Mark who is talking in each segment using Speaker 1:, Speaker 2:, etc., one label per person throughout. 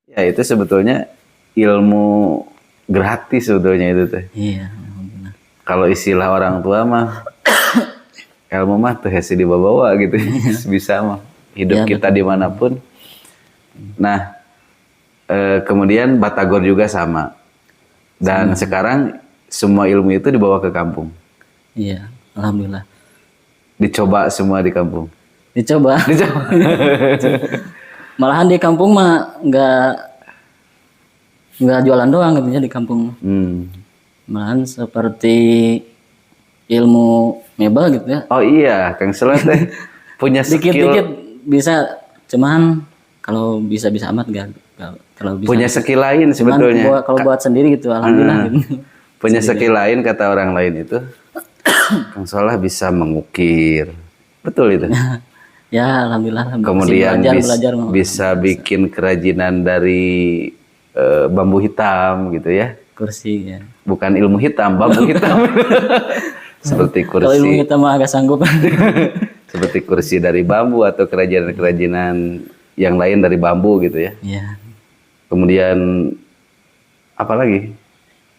Speaker 1: Ya itu sebetulnya ilmu gratis sebetulnya itu teh.
Speaker 2: Iya, alhamdulillah.
Speaker 1: Kalau istilah orang tua mah ilmu mah tuh hesi dibawa gitu. Bisa mah hidup
Speaker 2: Ya,
Speaker 1: kita
Speaker 2: betul.
Speaker 1: dimanapun. Nah kemudian Batagor juga sama. Dan sekarang semua ilmu itu dibawa ke kampung.
Speaker 2: Iya, alhamdulillah.
Speaker 1: Dicoba semua di kampung.
Speaker 2: Dicoba.
Speaker 1: Dicoba.
Speaker 2: Malahan di kampung mah nggak jualan doang gitu ya di kampung. Malahan seperti ilmu mebel gitu ya.
Speaker 1: Oh iya, Kang Sela teh punya skill.
Speaker 2: Dikit-dikit bisa, cuman kalau bisa-bisa amat gak kalau bisa.
Speaker 1: Punya skill lain
Speaker 2: Cuman
Speaker 1: sebetulnya.
Speaker 2: kalau buat sendiri gitu, alhamdulillah. Gitu.
Speaker 1: Punya skill lain kata orang lain itu. Kang Solah bisa mengukir. Betul itu.
Speaker 2: Ya, alhamdulillah.
Speaker 1: Kemudian
Speaker 2: belajar,
Speaker 1: bisa bikin kerajinan dari bambu hitam gitu ya.
Speaker 2: kursi ya.
Speaker 1: Bukan ilmu hitam, bambu hitam. Seperti
Speaker 2: Kalau ilmu
Speaker 1: kursi.
Speaker 2: kita mah agak sanggup.
Speaker 1: Seperti kursi dari bambu atau kerajinan-kerajinan yang lain dari bambu gitu ya.
Speaker 2: Iya.
Speaker 1: Kemudian apa lagi?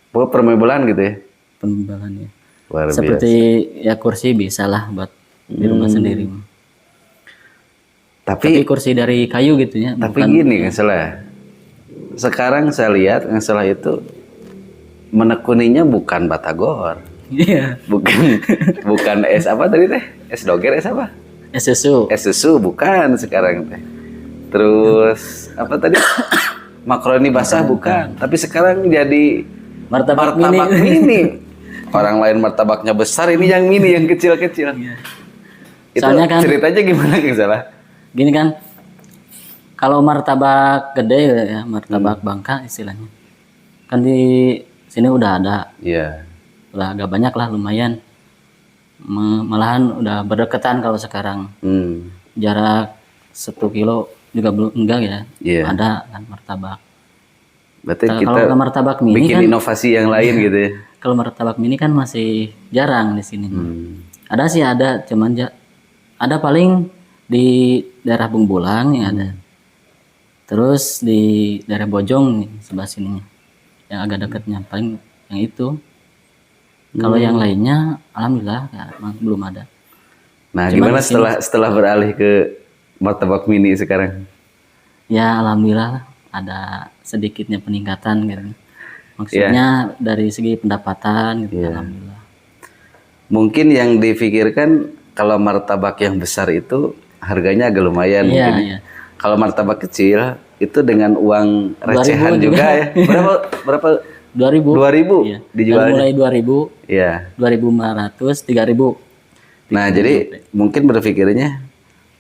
Speaker 1: Pokoknya permebelan gitu ya.
Speaker 2: Pembebalannya.
Speaker 1: Luar
Speaker 2: Seperti
Speaker 1: biasa.
Speaker 2: ya kursi bisa lah buat di rumah sendiri.
Speaker 1: Tapi
Speaker 2: kursi dari kayu gitu ya.
Speaker 1: Tapi gini Kang Salah. Sekarang saya lihat Kang Salah itu menekuninya bukan Batagor.
Speaker 2: Iya.
Speaker 1: Bukan es apa tadi teh? Es doger, es apa?
Speaker 2: Es susu.
Speaker 1: Es susu bukan sekarang teh. Terus apa tadi? Makaroni basah bukan. Tapi sekarang jadi
Speaker 2: Martabak
Speaker 1: mini. Orang lain martabaknya besar, ini yang mini, yang kecil-kecil.
Speaker 2: Iya.
Speaker 1: Itu
Speaker 2: Soalnya kan
Speaker 1: ceritanya gimana Kang Salah?
Speaker 2: gini kan, kalau martabak gede ya, martabak Bangka istilahnya, kan di sini udah ada,
Speaker 1: Iya.
Speaker 2: udah agak banyak lah lumayan. Malahan udah berdekatan kalau sekarang, jarak 1 kilo juga belum enggak ya,
Speaker 1: Iya.
Speaker 2: ada kan martabak.
Speaker 1: Berarti kita
Speaker 2: Kalau martabak mini
Speaker 1: bikin
Speaker 2: kan,
Speaker 1: inovasi yang lain gitu ya.
Speaker 2: kalau martabak mini kan masih jarang di sini. Ada sih ada, cuman ada paling di daerah Bungbulang ya ada. Terus di daerah Bojong nih sebelah sininya, yang agak dekatnya paling yang itu. Kalau yang lainnya, alhamdulillah ya, belum ada.
Speaker 1: Nah,
Speaker 2: Cuma
Speaker 1: gimana setelah beralih ke martabak mini sekarang?
Speaker 2: Ya alhamdulillah ada sedikitnya peningkatan gitu. Maksudnya dari segi pendapatan gitu, alhamdulillah.
Speaker 1: Mungkin yang difikirkan kalau martabak yang besar itu harganya agak lumayan mungkin.
Speaker 2: Iya.
Speaker 1: Kalau martabak kecil itu dengan uang recehan
Speaker 2: 2000
Speaker 1: juga ya. Berapa?
Speaker 2: 2000.
Speaker 1: 2000
Speaker 2: Iya.
Speaker 1: dijualnya.
Speaker 2: Mulai 2000,
Speaker 1: Iya.
Speaker 2: 2500, 3000.
Speaker 1: Nah, jadi mungkin berpikirnya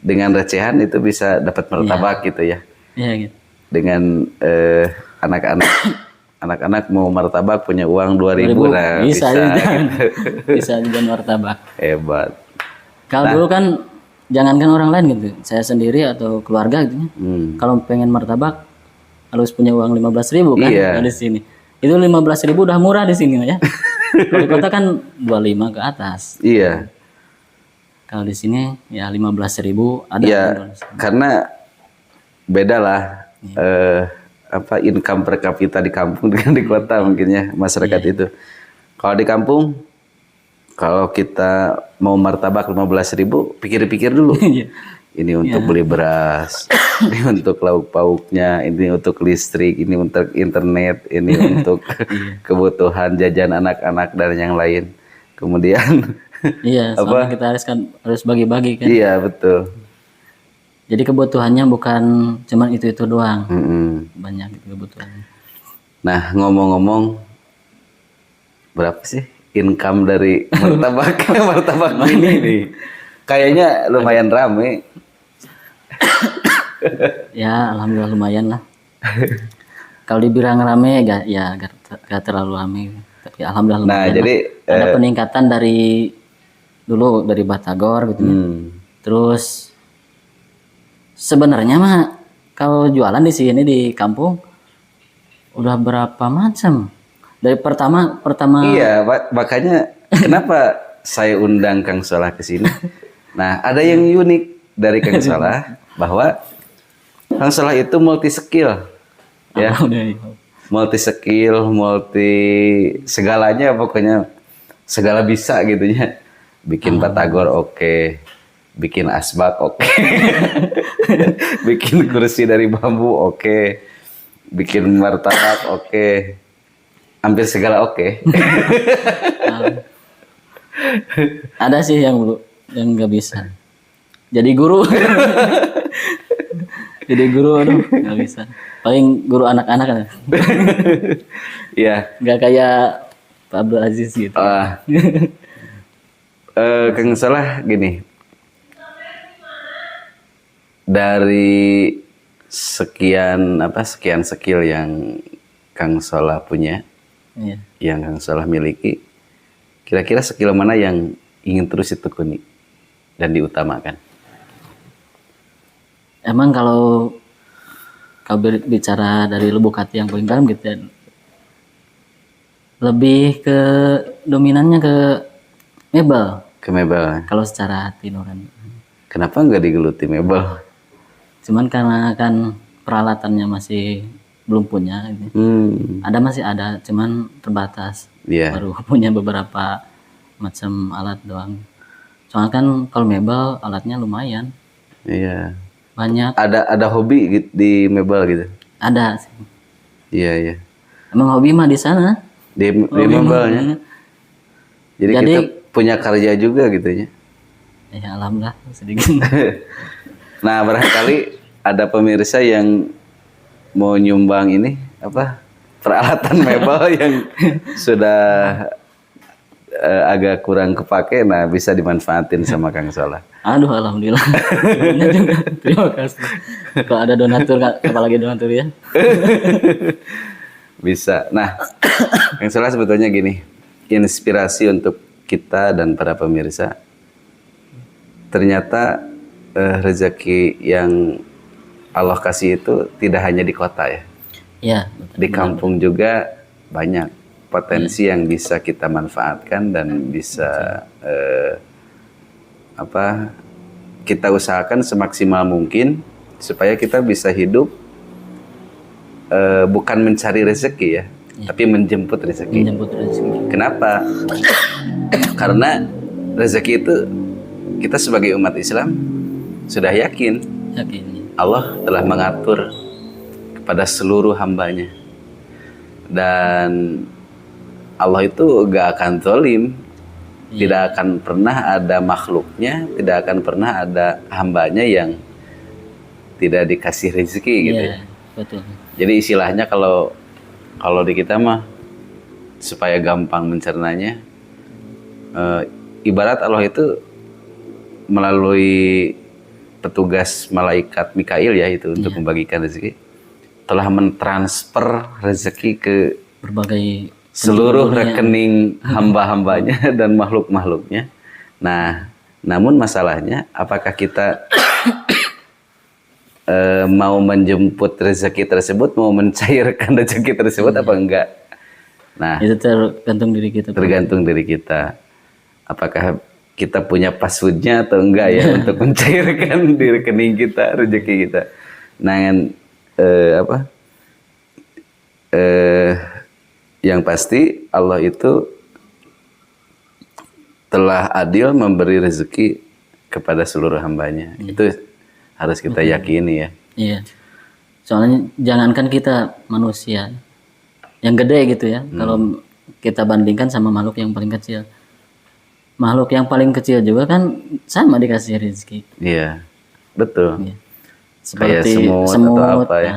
Speaker 1: dengan recehan itu bisa dapat martabak gitu ya.
Speaker 2: Iya gitu.
Speaker 1: Dengan anak-anak mau martabak punya uang 2000 nah
Speaker 2: bisa
Speaker 1: gitu.
Speaker 2: bisa juga martabak.
Speaker 1: Hebat.
Speaker 2: Kalau dulu kan jangankan orang lain gitu, saya sendiri atau keluarga gitu ya. Kalau pengen martabak harus punya uang 15.000 kan di sini. Itu 15.000 udah murah di sini ya. Kalau di kota kan 25 ke atas.
Speaker 1: Iya.
Speaker 2: Kalau di sini ya 15.000 ada.
Speaker 1: Iya, karena beda lah income per kapita di kampung dengan di kota mungkin ya masyarakat itu. Kalau di kampung, kalau kita mau martabak 15.000, pikir-pikir dulu. Ini untuk beli beras, ini untuk lauk pauknya, ini untuk listrik, ini untuk internet, ini untuk kebutuhan jajan anak-anak dan yang lain. Kemudian
Speaker 2: iya, soalnya kita harus bagi-bagi kan.
Speaker 1: Iya, betul.
Speaker 2: Jadi kebutuhannya bukan cuman itu doang. Banyak kebutuhannya.
Speaker 1: Nah, ngomong-ngomong, berapa sih income dari martabak ini nih? Kayaknya lumayan rame.
Speaker 2: Ya, alhamdulillah lumayan lah. Kalau dibilang rame gak terlalu rame. Tapi alhamdulillah lumayan.
Speaker 1: Nah, jadi
Speaker 2: ada peningkatan dari dulu dari Batagor gitu ya. Terus sebenarnya mah kalau jualan di sini di kampung udah berapa macam. Dari pertama
Speaker 1: Iya, makanya kenapa saya undang Kang Solah ke sini. Nah, ada yang unik dari Kang Solah bahwa Kang Solah itu multi skill. ya.
Speaker 2: Alhamdulillah.
Speaker 1: Multi skill, multi segalanya pokoknya segala bisa gitu ya. Bikin batagor oke. Bikin asbak oke. Bikin kursi dari bambu oke. Bikin martabak oke. Hampir segala oke.
Speaker 2: Ada sih yang nggak bisa. Jadi guru. Jadi guru aduh nggak bisa. Paling guru anak-anak kan.
Speaker 1: Iya.
Speaker 2: Nggak kayak Pak Abdul Aziz gitu.
Speaker 1: Kang Salah gini. Dari sekian skill yang Kang Salah punya,
Speaker 2: Iya.
Speaker 1: yang Kang Salah miliki, kira-kira skill mana yang ingin terus ditekuni dan diutamakan?
Speaker 2: Emang kalau bicara dari lubuk hati yang paling dalam gitu ya, lebih ke dominannya ke mebel.
Speaker 1: Ke mebel.
Speaker 2: Kalau secara hati nurani.
Speaker 1: Kenapa nggak digeluti mebel?
Speaker 2: Cuman karena kan peralatannya masih belum punya. Gitu. Masih ada, cuman terbatas.
Speaker 1: Iya.
Speaker 2: Baru punya beberapa macam alat doang. Soalnya kan kalau mebel alatnya lumayan.
Speaker 1: Iya.
Speaker 2: Banyak.
Speaker 1: Ada hobi di mebel gitu?
Speaker 2: Ada sih.
Speaker 1: Iya, iya.
Speaker 2: Emang hobi mah di sana.
Speaker 1: Di mebelnya. Jadi kita punya karya juga gitu ya.
Speaker 2: Ya alhamdulillah sedikit.
Speaker 1: Nah, barangkali ada pemirsa yang mau nyumbang ini peralatan mebel yang sudah agak kurang kepake, nah bisa dimanfaatin sama Kang Salah.
Speaker 2: Aduh alhamdulillah. Juga. Terima kasih. Kalau ada donatur, apalagi donatur ya.
Speaker 1: Bisa. Nah, Kang Salah sebetulnya gini, inspirasi untuk kita dan para pemirsa. Ternyata rezeki yang Allah kasih itu tidak hanya di kota ya.
Speaker 2: Iya.
Speaker 1: Di kampung juga banyak potensi yang bisa kita manfaatkan dan bisa kita usahakan semaksimal mungkin supaya kita bisa hidup bukan mencari rezeki ya, tapi menjemput rezeki.
Speaker 2: Menjemput rezeki.
Speaker 1: Kenapa? Karena rezeki itu kita sebagai umat Islam sudah yakin Allah telah mengatur kepada seluruh hambanya, dan Allah itu gak akan zalim. Tidak akan pernah ada makhluknya, tidak akan pernah ada hambanya yang tidak dikasih rezeki gitu ya.
Speaker 2: Betul.
Speaker 1: Jadi istilahnya kalau di kita mah supaya gampang mencernanya, ibarat Allah itu melalui petugas malaikat Mikail ya itu untuk membagikan rezeki, telah mentransfer rezeki ke
Speaker 2: berbagai
Speaker 1: seluruh rekening hamba-hambanya dan makhluk-makhluknya. Nah, namun masalahnya apakah kita mau menjemput rezeki tersebut, mau mencairkan rezeki tersebut apa enggak? Nah,
Speaker 2: itu tergantung diri kita.
Speaker 1: Tergantung diri kita. Apakah kita punya passwordnya atau enggak ya untuk mencairkan di rekening kita rezeki kita. Nah, yang pasti Allah itu telah adil memberi rezeki kepada seluruh hambanya. Itu harus kita yakini ya.
Speaker 2: Iya. Soalnya jangankan kita manusia yang gede gitu ya. Kalau kita bandingkan sama makhluk yang paling kecil. Makhluk yang paling kecil juga kan sama dikasih rezeki.
Speaker 1: Iya. Betul.
Speaker 2: Iya. Seperti
Speaker 1: kayak semut atau apa ya.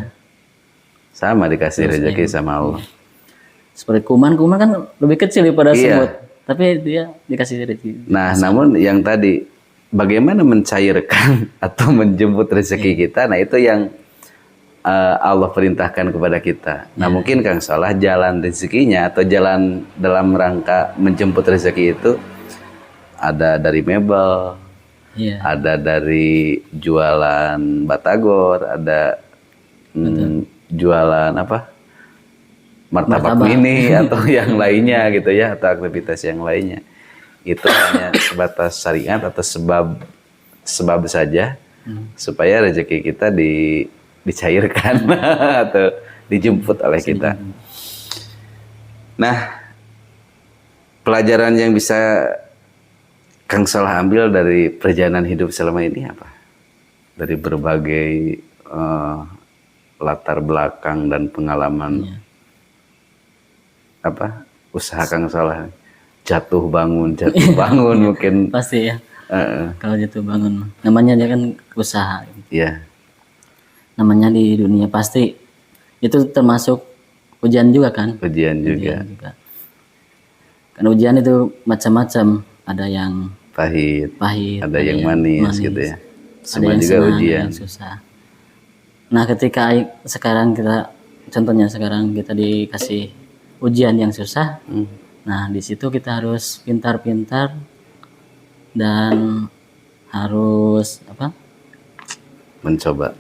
Speaker 1: Sama dikasih rezeki sama Allah.
Speaker 2: Seperti kuman kan lebih kecil daripada semut, tapi dia dikasih rezeki.
Speaker 1: Nah, namun yang tadi bagaimana mencairkan atau menjemput rezeki kita, nah itu yang Allah perintahkan kepada kita. Nah, mungkin Kang Salah jalan rezekinya atau jalan dalam rangka menjemput rezeki itu ada dari mebel, ada dari jualan batagor, ada jualan martabak mini atau yang lainnya gitu ya, atau aktivitas yang lainnya. Itu hanya sebatas syariat atau sebab saja supaya rezeki kita dicairkan atau dijemput oleh kita. Nah, pelajaran yang bisa Kang Salah ambil dari perjalanan hidup selama ini apa? Dari berbagai latar belakang dan pengalaman apa usaha Kang Salah, jatuh bangun mungkin.
Speaker 2: Pasti ya. Kalau jatuh bangun, namanya dia kan usaha.
Speaker 1: Iya.
Speaker 2: Namanya di dunia pasti itu termasuk ujian juga kan?
Speaker 1: Ujian juga.
Speaker 2: Kan ujian itu macam-macam, ada yang
Speaker 1: Pahit, ada yang manis gitu ya.
Speaker 2: Ada
Speaker 1: Semua
Speaker 2: yang
Speaker 1: juga
Speaker 2: senang,
Speaker 1: ujian.
Speaker 2: ada yang susah. Nah, ketika sekarang contohnya sekarang kita dikasih ujian yang susah, nah di situ kita harus pintar-pintar dan harus apa? Mencoba,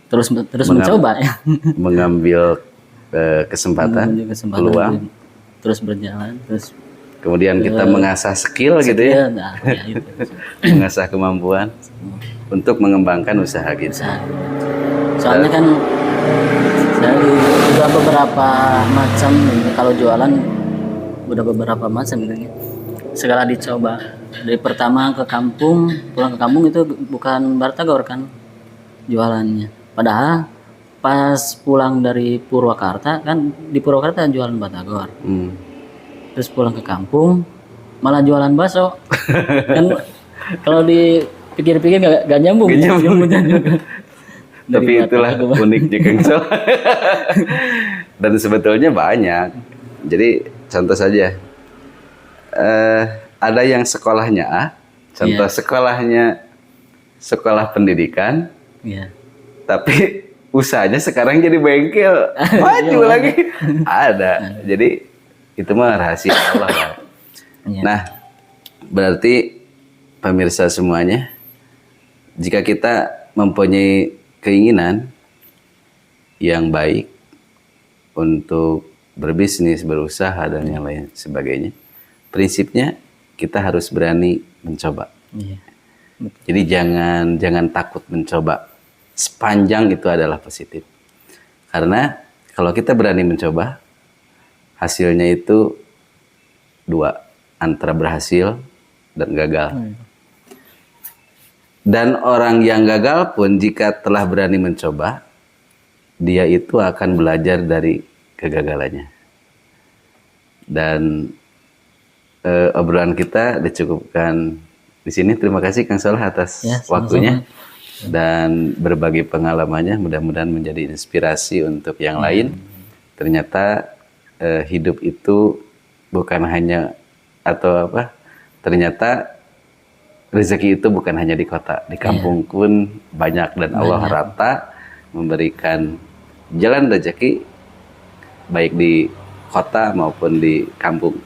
Speaker 2: terus mencoba ya.
Speaker 1: Mengambil kesempatan, peluang,
Speaker 2: terus berjalan, terus
Speaker 1: kemudian kita mengasah skill gitu ya.
Speaker 2: Nah, ya itu.
Speaker 1: Mengasah kemampuan untuk mengembangkan usaha kita.
Speaker 2: Soalnya kan saya juga beberapa macam, kalau jualan udah beberapa macam gitu. Segala dicoba. Dari pertama ke kampung, pulang ke kampung itu bukan batagor kan jualannya. Padahal pas pulang dari Purwakarta kan, di Purwakarta jualan batagor. Terus pulang ke kampung malah jualan bakso. Kan kalau dipikir-pikir gak nyambung.
Speaker 1: Tapi itulah uniknya Kang Salah. Dan sebetulnya banyak. Jadi contoh saja, ada yang sekolahnya A, contoh sekolahnya sekolah pendidikan, tapi usahanya sekarang jadi bengkel, maju lagi. Ada. Jadi itu mah rahasia Allah lah. Nah, berarti pemirsa semuanya, jika kita mempunyai keinginan yang baik untuk berbisnis, berusaha dan yang lain sebagainya, prinsipnya kita harus berani mencoba. Jadi jangan takut mencoba, sepanjang itu adalah positif. Karena kalau kita berani mencoba, hasilnya itu dua, antara berhasil dan gagal. Dan orang yang gagal pun jika telah berani mencoba, dia itu akan belajar dari kegagalannya. Dan obrolan kita dicukupkan di sini. Terima kasih Kang Salah atas waktunya dan berbagi pengalamannya. Mudah-mudahan menjadi inspirasi untuk yang lain. Ternyata hidup itu bukan hanya ternyata rezeki itu bukan hanya di kota, di kampung pun banyak, dan Allah rata memberikan jalan rezeki baik di kota maupun di kampung.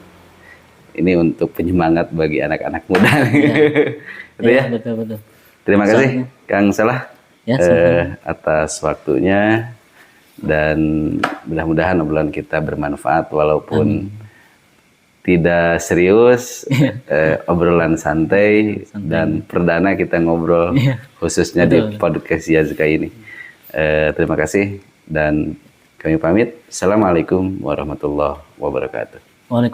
Speaker 1: Ini untuk penyemangat bagi anak-anak muda.
Speaker 2: Betul.
Speaker 1: Terima kasih Kang Salah atas waktunya, dan mudah-mudahan obrolan kita bermanfaat walaupun tidak serius, obrolan santai dan perdana kita ngobrol khususnya di podcast Yazka ini. Terima kasih dan kami pamit. Assalamualaikum warahmatullahi wabarakatuh.
Speaker 2: Waalaikumsalam.